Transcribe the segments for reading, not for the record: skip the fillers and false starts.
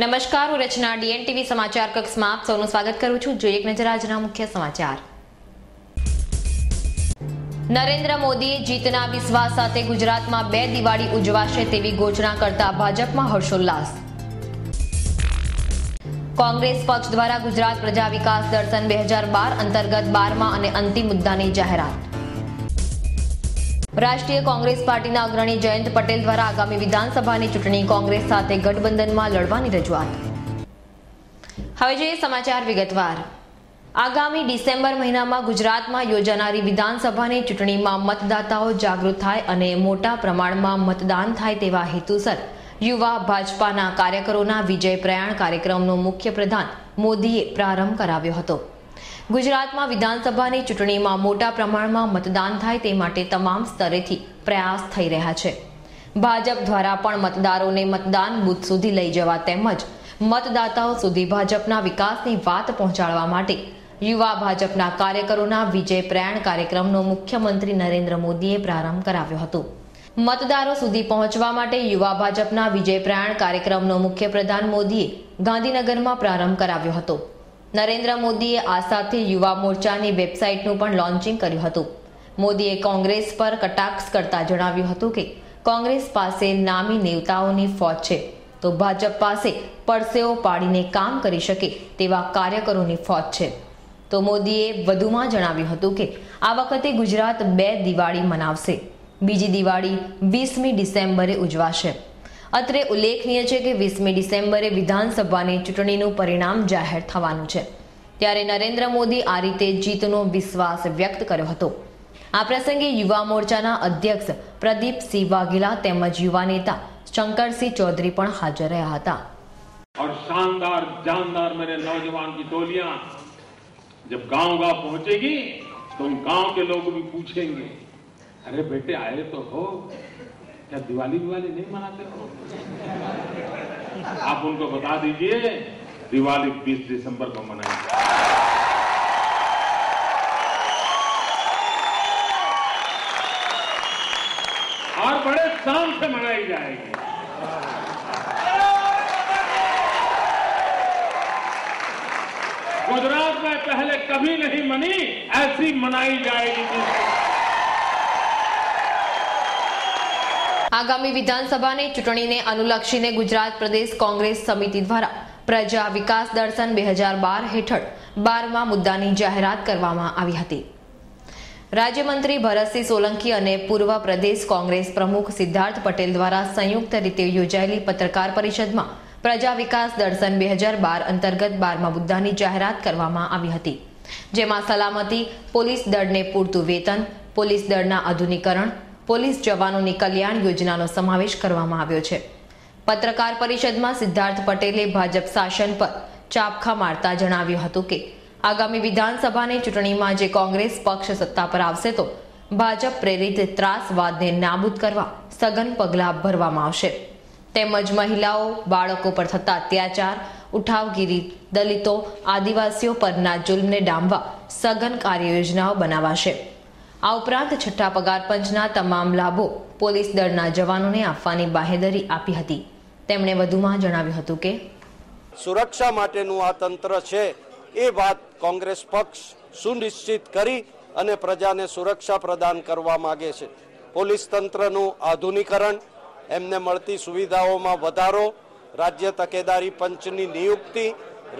નમસ્કાર, હું રચના DNTV સમાચાર કક્ષમાં આપ સૌનું સ્વાગત કરું છું. જોઈએ એક નજર આજના મુખ્ય સમાચાર. નરેન્દ્ર મોદીએ જીતના વિશ્વાસ સાથે ગુજરાતમાં 2 દિવાળી ઉજવાશે તેવી ઘોષણા કરતા ભાજપમાં હર્ષોલ્લાસ. કોંગ્રેસ પક્ષ દ્વારા ગુજરાત પ્રજા વિકાસ દર્શન 2012 અંતર્ગત 12મા અને અંતિમ મુદ્દાની જાહેરાત. રાષ્ટ્રીય કોંગ્રેસ પાર્ટીના અગ્રણી જયંત પટેલ દ્વારા આગામી વિધાનસભાની ચૂંટણી કોંગ્રેસ સાથે ગઠબંધનમાં લડવાની રજૂઆત. હવે જોઈએ સમાચાર વિગતવાર. આગામી ડિસેમ્બર મહિનામાં ગુજરાતમાં યોજાનારી વિધાનસભાની ચૂંટણીમાં મતદાતાઓ જાગૃત થાય અને મોટા પ્રમાણમાં મતદાન થાય તેવા હેતુસર યુવા ભાજપાના કાર્યકરોના વિજય પ્રયાણ કાર્યક્રમનો મુખ્ય પ્રધાન મોદીએ પ્રારંભ કરાવ્યો હતો. ગુજરાતમાં વિધાનસભાની ચૂંટણીમાં મોટા પ્રમાણમાં મતદાન થાય તે માટે તમામ સ્તરેથી પ્રયાસ થઈ રહ્યા છે. ભાજપ દ્વારા પણ મતદારોને મતદાન બૂથ સુધી લઈ જવા તેમજ મતદાતાઓ સુધી ભાજપના વિકાસની વાત પહોંચાડવા માટે યુવા ભાજપના કાર્યકરોના વિજય પ્રયાણ કાર્યક્રમનો મુખ્યમંત્રી નરેન્દ્ર મોદીએ પ્રારંભ કરાવ્યો હતો. મતદારો સુધી પહોંચવા માટે યુવા ભાજપના વિજય પ્રયાણ કાર્યક્રમનો મુખ્ય પ્રધાન મોદીએ ગાંધીનગરમાં પ્રારંભ કરાવ્યો હતો. નરેન્દ્ર મોદીએ આ સાથે યુવા મોરચાની વેબસાઇટનું પણ લોન્ચિંગ કર્યું હતું. મોદીએ કોંગ્રેસ પર કટાક્ષ કરતા જણાવ્યું હતું કે કોંગ્રેસ પાસે નામી નેતાઓની ફોજ છે તો ભાજપ પાસે પરસેવો પાડીને કામ કરી શકે તેવા કાર્યકરોની ફોજ છે. તો મોદીએ વધુમાં જણાવ્યું હતું કે આ વખતે ગુજરાત 2 દિવાળી મનાવશે. બીજી દિવાળી 20મી ડિસેમ્બરે ઉજવાશે. અત્રે ઉલ્લેખનીય છે કે 20મી ડિસેમ્બરે વિધાનસભાની ચૂંટણીનું પરિણામ જાહેર થવાનું છે. ત્યારે નરેન્દ્ર મોદી આ રીતે જીતનો વિશ્વાસ વ્યક્ત કર્યો હતો. આ પ્રસંગે યુવા મોરચાના અધ્યક્ષ પ્રદીપસિંહ વાઘેલા તેમજ યુવા નેતા શંકરસિંહ ચૌધરી પણ હાજર રહ્યા હતા. और शानदार जानदार मेरे नौजवान की टोलियां जब गांव-गांव पहुंचेगी तो उन गांव के लोग भी पूछेंगे, अरे बेटे आए तो हो, क्या दिवाली नहीं मनाते हो? आप उनको बता दीजिए दिवाली 20 दिसंबर को मनाएंगे. और बड़े शान से मनाई जाएगी. गुजरात में पहले कभी नहीं मनी, ऐसी मनाई जाएगी. આગામી વિધાનસભાની ચૂંટણીને અનુલક્ષીને ગુજરાત પ્રદેશ કોંગ્રેસ સમિતિ દ્વારા પ્રજા વિકાસ દર્શન 2012 હેઠળ 12મા મુદ્દાની જાહેરાત કરવામાં આવી હતી. રાજ્યમંત્રી ભરતસિંહ સોલંકી અને પૂર્વ પ્રદેશ કોંગ્રેસ પ્રમુખ સિદ્ધાર્થ પટેલ દ્વારા સંયુક્ત રીતે યોજાયેલી પત્રકાર પરિષદમાં પ્રજા વિકાસ દર્શન 2012 અંતર્ગત 12મા મુદ્દાની જાહેરાત કરવામાં આવી હતી. જેમાં સલામતી, પોલીસ દળને પૂરતું વેતન, પોલીસ દળના આધુનિકરણ, પોલીસ જવાનોની કલ્યાણ યોજનાનો સમાવેશ કરવામાં આવ્યો છે. પત્રકાર પરિષદમાં સિદ્ધાર્થ પટેલે ભાજપ શાસન પર ચાપખા મારતા જણાવ્યું હતું કે આગામી વિધાનસભાની ચૂંટણીમાં જે કોંગ્રેસ પક્ષ સત્તા પર આવશે તો ભાજપ પ્રેરિત ત્રાસવાદને નાબૂદ કરવા સઘન પગલાં ભરવામાં આવશે. તેમજ મહિલાઓ, બાળકો પર થતા અત્યાચાર, ઉઠાવગીરી, દલિતો, આદિવાસીઓ પરના જુલ્મને ડામવા સઘન કાર્યયોજનાઓ બનાવાશે. આ ઉપરાંત છઠ્ઠા પગાર પંચના તમામ લાભો પોલીસ દળના જવાનોને આપવાની બાહેધરી આપી હતી. તેમણે વધુમાં જણાવ્યું હતું કે સુરક્ષા માટેનું આ તંત્ર છે એ વાત કોંગ્રેસ પક્ષ સુનિશ્ચિત કરી અને પ્રજાને સુરક્ષા પ્રદાન કરવા માંગે છે. પોલીસ તંત્રનું આધુનિકરણ, એમને મળતી સુવિધાઓમાં વધારો, રાજ્ય તકેદારી પંચની નિયુક્તિ,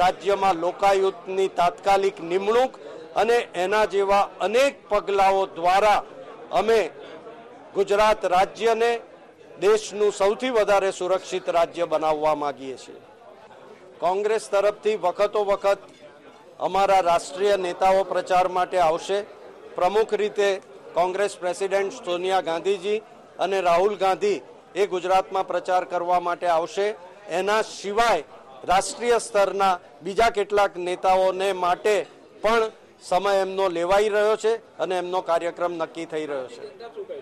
રાજ્યમાં લોકાયુક્તની તાત્કાલિક નિમણૂક અને એના જેવા અનેક પગલાઓ દ્વારા અમે ગુજરાત રાજ્યને દેશનું સૌથી વધારે સુરક્ષિત રાજ્ય બનાવવા માંગીએ છીએ. કોંગ્રેસ તરફથી વખતો વખત અમારા રાષ્ટ્રીય નેતાઓ પ્રચાર માટે આવશે. પ્રમુખ રીતે કોંગ્રેસ પ્રેસિડેન્ટ સોનિયા ગાંધીજી અને રાહુલ ગાંધી એ ગુજરાતમાં પ્રચાર કરવા માટે આવશે. એના સિવાય રાષ્ટ્રીય સ્તરના બીજા કેટલાક નેતાઓને માટે પણ સમય એમનો લેવાઈ રહ્યો છે અને એમનો કાર્યક્રમ નક્કી થઈ રહ્યો છે.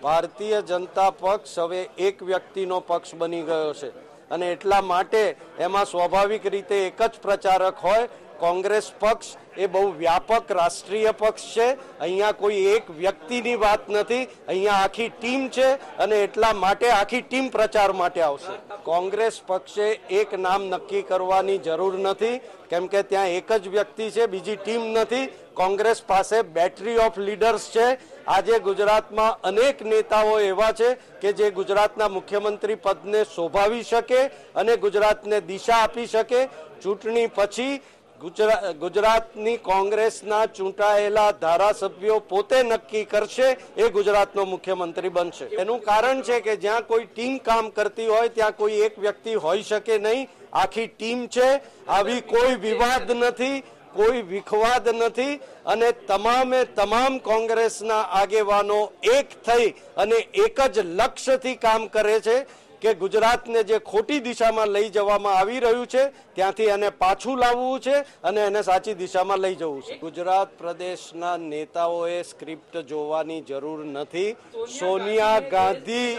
ભારતીય જનતા પક્ષ હવે એક વ્યક્તિનો પક્ષ બની ગયો છે અને એટલા માટે એમાં સ્વાભાવિક રીતે એક જ પ્રચારક હોય. કોંગ્રેસ પક્ષ એ બહુ વ્યાપક રાષ્ટ્રીય પક્ષ છે. અહીંયા કોઈ એક વ્યક્તિની વાત નથી, અહીંયા આખી ટીમ છે અને એટલા માટે આખી ટીમ પ્રચાર માટે આવશે. કોંગ્રેસ પક્ષે એક નામ નક્કી કરવાની જરૂર નથી, કેમ કે ત્યાં એક જ વ્યક્તિ છે, બીજી ટીમ નથી. કોંગ્રેસ પાસે બેટરી ઓફ લીડર્સ છે. આજે ગુજરાતમાં અનેક નેતાઓ એવા છે કે જે ગુજરાતના મુખ્યમંત્રી પદને શોભાવી શકે અને ગુજરાતને દિશા આપી શકે. ચૂંટણી પછી ગુજરાતની કોંગ્રેસના ચૂંટાયેલા ધારાસભ્યો પોતે નક્કી કરશે એ ગુજરાતનો મુખ્યમંત્રી બનશે. એનું કારણ છે કે જ્યાં કોઈ ટીમ કામ કરતી હોય ત્યાં કોઈ એક વ્યક્તિ હોઈ શકે નહીં, આખી ટીમ છે. આવી કોઈ વિવાદ નથી, કોઈ વિખવાદ નથી અને તમામ કોંગ્રેસના આગેવાનો એક થઈ અને એક જ લક્ષ્યથી કામ કરે છે કે ગુજરાતને જે ખોટી દિશામાં લઈ જવામાં આવી રહ્યું છે ત્યાંથી એને પાછું લાવવું છે અને એને સાચી દિશામાં લઈ જવું છે. ગુજરાત પ્રદેશના નેતાઓએ સ્ક્રિપ્ટ જોવાની જરૂર નથી. સોનિયા ગાંધી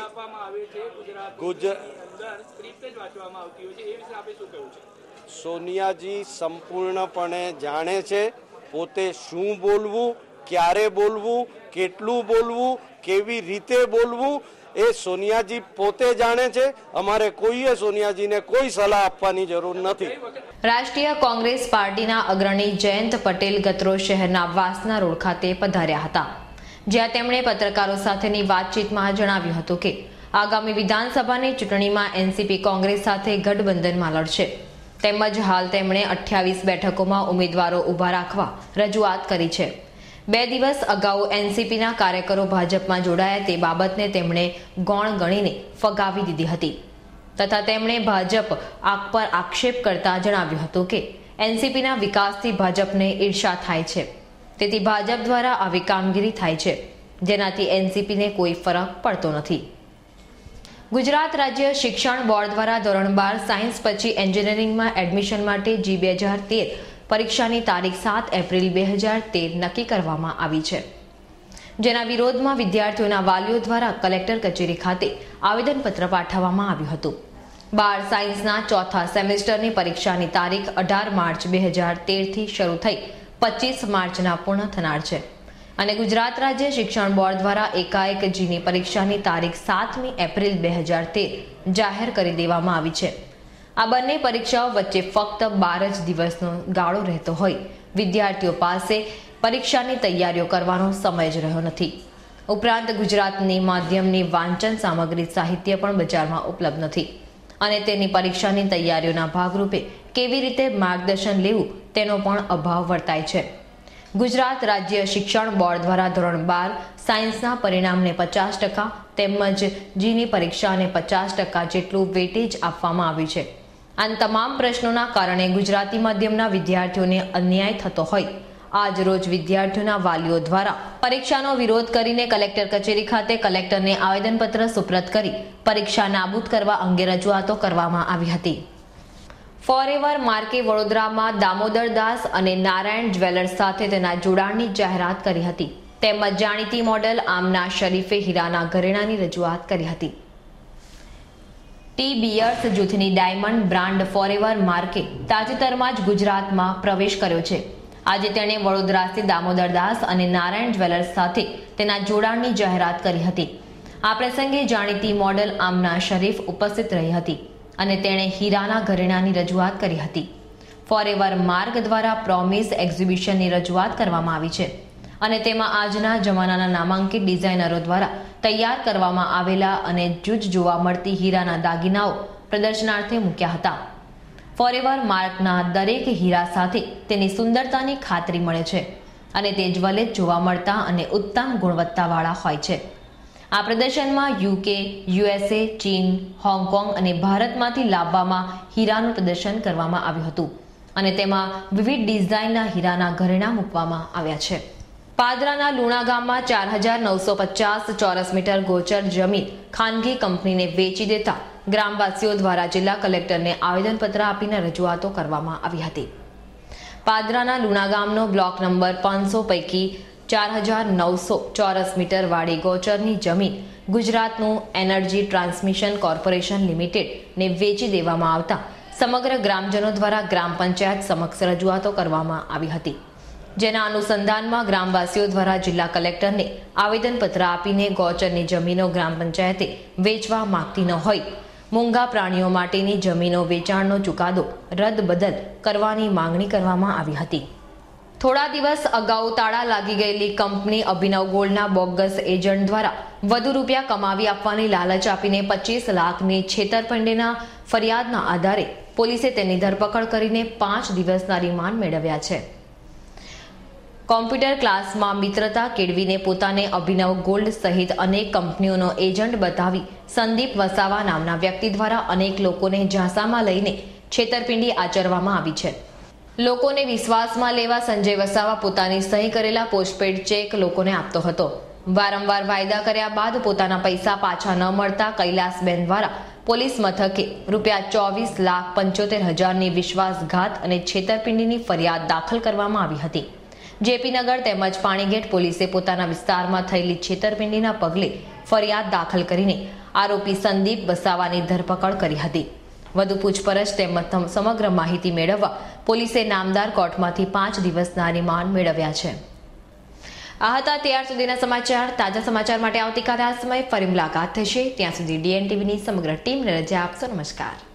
સોનિયાજી સંપૂર્ણપણે જાણે છે પોતે શું બોલવું, ક્યારે બોલવું, કેટલું બોલવું, કેવી રીતે બોલવું એ સોનિયાજી પોતે જાણે છે. અમારે કોઈએ સોનિયાજીને કોઈ સલાહ આપવાની જરૂર નથી. રાષ્ટ્રીય કોંગ્રેસ પાર્ટીના અગ્રણી જયંત પટેલ ગતરોજ શહેરના વાસના રોડ ખાતે પધાર્યા હતા, જ્યાં તેમણે પત્રકારો સાથેની વાતચીતમાં જણાવ્યું હતું કે આગામી વિધાનસભાની ચૂંટણીમાં એનસીપી કોંગ્રેસ સાથે ગઠબંધનમાં લડશે. તેમજ હાલ તેમણે 28 બેઠકોમાં ઉમેદવારો ઊભા રાખવા રજૂઆત કરી છે. 2 દિવસ અગાઉ એનસીપીના કાર્યકરો ભાજપમાં જોડાયા તે બાબતને તેમણે ગૌણ ગણીને ફગાવી દીધી હતી તથા તેમણે ભાજપ પર આક્ષેપ કરતા જણાવ્યું હતું કે એનસીપીના વિકાસથી ભાજપને ઈર્ષા થાય છે, તેથી ભાજપ દ્વારા આવી કામગીરી થાય છે જેનાથી એનસીપીને કોઈ ફરક પડતો નથી. ગુજરાત રાજ્ય શિક્ષણ બોર્ડ દ્વારા ધોરણ 12 સાયન્સ પછી એન્જિનિયરિંગમાં એડમિશન માટે જી 2013 પરીક્ષાની તારીખ 7 એપ્રિલ 2013 નક્કી કરવામાં આવી છે, જેના વિરોધમાં વિદ્યાર્થીઓના વાલીઓ દ્વારા કલેક્ટર કચેરી ખાતે આવેદનપત્ર પાઠવવામાં આવ્યું હતું. 12 સાયન્સના ચોથા સેમેસ્ટરની પરીક્ષાની તારીખ 18 માર્ચ 2013 થી શરૂ થઈ 25 માર્ચના પૂર્ણ થનાર છે અને ગુજરાત રાજ્ય શિક્ષણ બોર્ડ દ્વારા એકાએક જીની પરીક્ષાની તારીખ 7મી એપ્રિલ 2013 જાહેર કરી દેવામાં આવી છે. આ બંને પરીક્ષાઓ વચ્ચે ફક્ત 12 જ દિવસનો ગાળો રહેતો હોય વિદ્યાર્થીઓ પાસે પરીક્ષાની તૈયારીઓ કરવાનો સમય જ રહ્યો નથી. ઉપરાંત ગુજરાતની માધ્યમની વાંચન સામગ્રી સાહિત્ય પણ બજારમાં ઉપલબ્ધ નથી અને તેની પરીક્ષાની તૈયારીઓના ભાગરૂપે કેવી રીતે માર્ગદર્શન લેવું તેનો પણ અભાવ વર્તાય છે. ગુજરાત રાજ્ય શિક્ષણ બોર્ડ દ્વારા ધોરણ 12 સાયન્સના પરિણામને 50% તેમજ જીની પરીક્ષાને 50% જેટલું વેટેજ આપવામાં આવ્યું છે. આ તમામ પ્રશ્નોના કારણે ગુજરાતી માધ્યમના વિદ્યાર્થીઓને અન્યાય થતો હોય આજ રોજ વિદ્યાર્થીઓના વાલીઓ દ્વારા પરીક્ષાનો વિરોધ કરીને કલેક્ટર કચેરી ખાતે કલેક્ટરને આવેદનપત્ર સુપ્રત કરી પરીક્ષા નાબૂદ કરવા અંગે રજૂઆતો કરવામાં આવી હતી. ફોરએવર માર્કે વડોદરામાં દામોદર દાસ અને નારાયણ જ્વેલર્સ સાથે તેના જોડાણની જાહેરાત કરી હતી. તેમજ જાણીતી મોડેલ આમના શરીફે હીરાના ઘરેણાની રજૂઆત કરી હતી. ટી બિયર્સ જૂથની ડાયમંડ બ્રાન્ડ ફોરએવર માર્કે તાજેતરમાં જ ગુજરાતમાં પ્રવેશ કર્યો છે. આજે તેણે વડોદરાથી દામોદર દાસ અને નારાયણ જ્વેલર્સ સાથે તેના જોડાણની જાહેરાત કરી હતી. આ પ્રસંગે જાણીતી મોડેલ આમના શરીફ ઉપસ્થિત રહી હતી અને તેણે હીરાના ઘરેણાની રજૂઆત કરી હતી. ફોરએવર માર્ક દ્વારા પ્રોમિસ એક્ઝિબિશનની રજૂઆત કરવામાં આવી છે અને તેમાં આજના જમાનાના નામાંકિત ડિઝાઇનરો દ્વારા તૈયાર કરવામાં આવેલા અને જૂજ જોવા મળતી હીરાના દાગીનાઓ પ્રદર્શનાર્થે મૂક્યા હતા. ફોરએવર માર્કના દરેક હીરા સાથે તેની સુંદરતાની ખાતરી મળે છે અને તે જ્વલિત જોવા મળતા અને ઉત્તમ ગુણવત્તાવાળા હોય છે. આ પ્રદર્શનમાં યુકે, યુએસએ, ચીન, હોંગકોંગ અને ભારતમાંથી લાવવામાં હીરાનું પ્રદર્શન કરવામાં આવ્યું હતું અને તેમાં વિવિધ ડિઝાઇનના હીરાના ઘરેણાં મૂકવામાં આવ્યા છે. પાદરાના લુણા ગામમાં 4950 ચોરસ મીટર ગોચર જમીન ખાનગી કંપનીને વેચી દેતા ગ્રામવાસીઓ દ્વારા જિલ્લા કલેક્ટરને આવેદનપત્ર આપીને રજૂઆતો કરવામાં આવી હતી. પાદરાના લુણા ગામનો બ્લોક નંબર 500 પૈકી 4900 ચોરસ મીટર વાળી ગોચરની જમીન ગુજરાતનું એનર્જી ટ્રાન્સમિશન કોર્પોરેશન લિમિટેડને વેચી દેવામાં આવતા સમગ્ર ગ્રામજનો દ્વારા ગ્રામ પંચાયત સમક્ષ રજૂઆતો કરવામાં આવી હતી, જેના અનુસંધાનમાં ગ્રામવાસીઓ દ્વારા જિલ્લા કલેક્ટરને આવેદનપત્ર આપીને ગૌચરની જમીનો ગ્રામ પંચાયતે વેચવા માંગતી ન હોય, મૂંગા પ્રાણીઓ માટેની જમીનો વેચાણનો ચુકાદો રદ-બદલ કરવાની માંગણી કરવામાં આવી હતી. થોડા દિવસ અગાઉ તાળા લાગી ગયેલી કંપની અભિનવ ગોલ્ડના બોગસ એજન્ટ દ્વારા વધુ રૂપિયા કમાવી આપવાની લાલચ આપીને 25 લાખની છેતરપિંડીના ફરિયાદના આધારે પોલીસે તેની ધરપકડ કરીને 5 દિવસના રિમાન્ડ મેળવ્યા છે. કોમ્પ્યુટર ક્લાસમાં મિત્રતા કેળવીને પોતાને અભિનવ ગોલ્ડ સહિત અનેક કંપનીઓનો એજન્ટ બતાવી સંદીપ વસાવા નામના વ્યક્તિ દ્વારા અનેક લોકોને ઝાંસામાં લઈને છેતરપિંડી આચરવામાં આવી છે. લોકોને વિશ્વાસમાં લેવા સંજય વસાવા પોતાની સહી કરેલા પોસ્ટપેડ ચેક લોકોને આપતો હતો. વારંવાર વાયદા કર્યા બાદ પોતાના પૈસા પાછા ન મળતા કૈલાસબેન દ્વારા પોલીસ મથકે ₹24,75,000ની વિશ્વાસઘાત અને છેતરપિંડીની ફરિયાદ દાખલ કરવામાં આવી હતી. જેપીનગર તેમજ પાણીગેટ પોલીસે પોતાના વિસ્તારમાં થયેલી છેતરપિંડીના પગલે ફરિયાદ દાખલ કરીને આરોપી સંદીપ વસાવાની ધરપકડ કરી હતી. વધુ પૂછપરછ તેમજ સમગ્ર માહિતી મેળવવા પોલીસે નામદાર કોર્ટમાંથી 5 દિવસના રિમાન્ડ મેળવ્યા છે. આ હતા ત્યાર સુધીના સમાચાર. તાજા સમાચાર માટે આવતીકાલે આ સમયે ફરી મુલાકાત થશે. ત્યાં સુધી DN TVની સમગ્ર ટીમને રજા આપશો. નમસ્કાર.